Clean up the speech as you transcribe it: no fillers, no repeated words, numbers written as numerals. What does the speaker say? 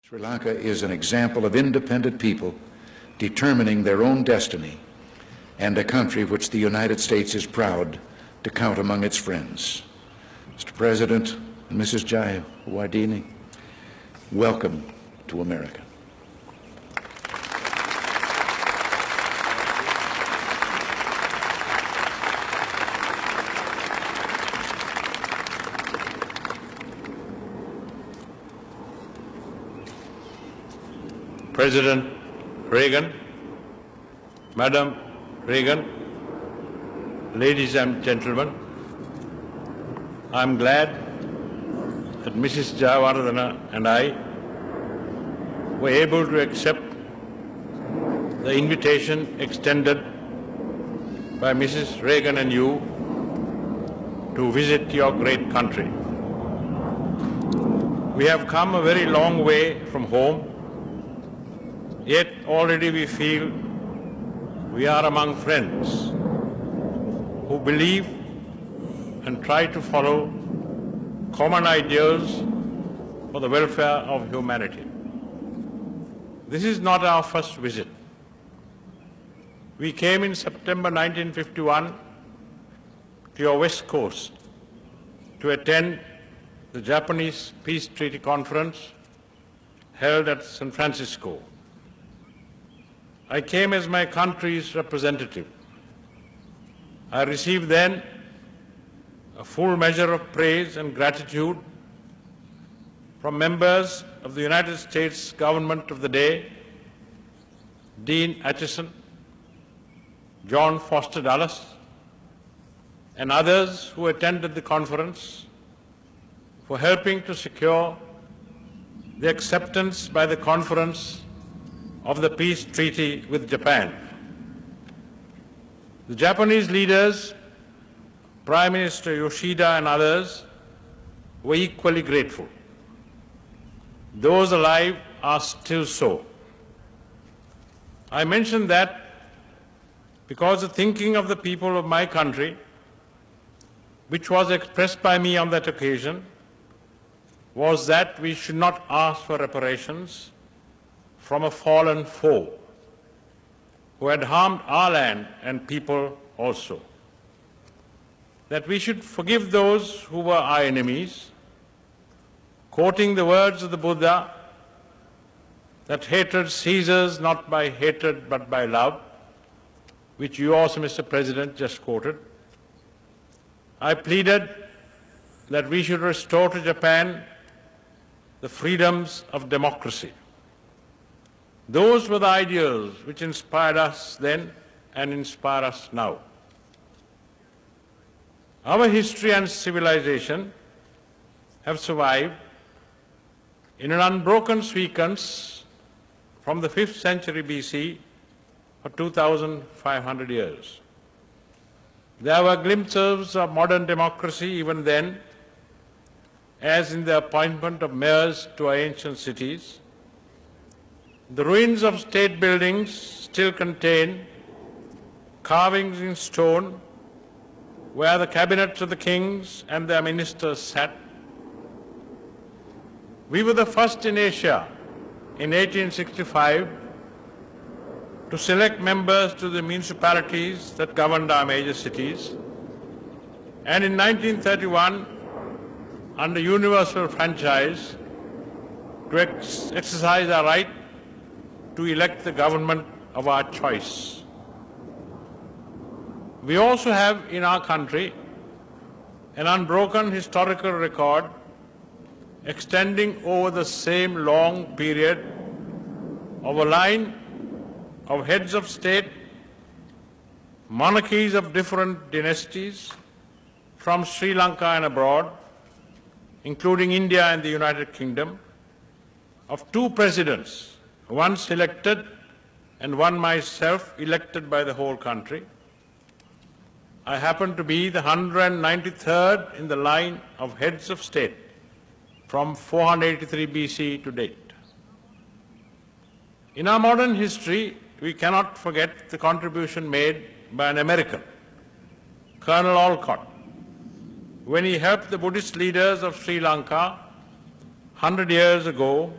Sri Lanka is an example of independent people determining their own destiny, and a country which the United States is proud to count among its friends. Mr. President and Mrs. Jayawardene, welcome to America. President Reagan, Madam Reagan, ladies and gentlemen, I am glad that Mrs. Jayawardene and I were able to accept the invitation extended by Mrs. Reagan and you to visit your great country. We have come a very long way from home, yet already we feel we are among friends who believe and try to follow common ideals for the welfare of humanity. This is not our first visit. We came in September 1951 to your West Coast to attend the Japanese Peace Treaty Conference held at San Francisco. I came as my country's representative. I received then a full measure of praise and gratitude from members of the United States government of the day, Dean Acheson, John Foster Dulles, and others who attended the conference for helping to secure the acceptance by the conference of the peace treaty with Japan. The Japanese leaders, Prime Minister Yoshida and others, were equally grateful. Those alive are still so. I mention that because the thinking of the people of my country, which was expressed by me on that occasion, was that we should not ask for reparations from a fallen foe who had harmed our land and people also. That we should forgive those who were our enemies, quoting the words of the Buddha, that hatred ceases not by hatred but by love, which you also, Mr. President, just quoted. I pleaded that we should restore to Japan the freedoms of democracy. Those were the ideals which inspired us then and inspire us now. Our history and civilization have survived in an unbroken sequence from the 5th century BC for 2,500 years. There were glimpses of modern democracy even then, as in the appointment of mayors to our ancient cities. The ruins of state buildings still contain carvings in stone where the cabinets of the kings and their ministers sat. We were the first in Asia in 1865 to select members to the municipalities that governed our major cities, and in 1931, under universal franchise, to exercise our right to elect the government of our choice. We also have in our country an unbroken historical record extending over the same long period of a line of heads of state, monarchies of different dynasties from Sri Lanka and abroad, including India and the United Kingdom, of 2 presidents, one selected and one myself elected by the whole country. I happen to be the 193rd in the line of heads of state from 483 BC to date. In our modern history, we cannot forget the contribution made by an American, Colonel Olcott, when he helped the Buddhist leaders of Sri Lanka 100 years ago